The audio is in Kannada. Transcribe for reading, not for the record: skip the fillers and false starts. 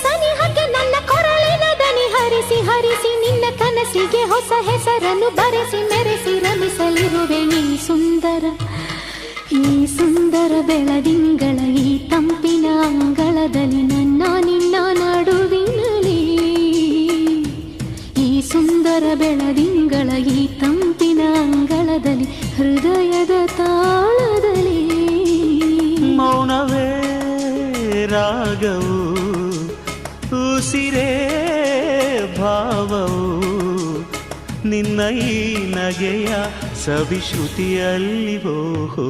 ಸನಿಹಕ್ಕೆ ನನ್ನ ಕೊರಳಿನ ದನಿ ಹರಿಸಿ ಹರಿಸಿ ನಿನ್ನ ಕನಸಿಗೆ ಹೊಸ ಹೆಸರನ್ನು ಬರೆಸಿ ಮೆರೆಸಿ ರಮಿಸಲಿರುವೆ ಈ ಸುಂದರ ಬೆಳದಿಂಗಳ ಈ ತಂಪಿನ ಅಂಗಳದಲ್ಲಿ ನನ್ನ ನಿನ್ನ ನಡುವಿನಲ್ಲಿ ಈ ಸುಂದರ ಬೆಳದಿಂಗಳ ಈ ತಂಪಿನ ಅಂಗಳದಲ್ಲಿ ಹೃದಯದ ತಾಳದಲ್ಲಿ ಮೌನವೇ ರಾಗವು ಉಸಿರೇ ಭಾವವು ನಿನ್ನ ಈ ನಗೆಯ ಸವಿಶ್ರುತಿಯಲ್ಲಿ ಓಹೋ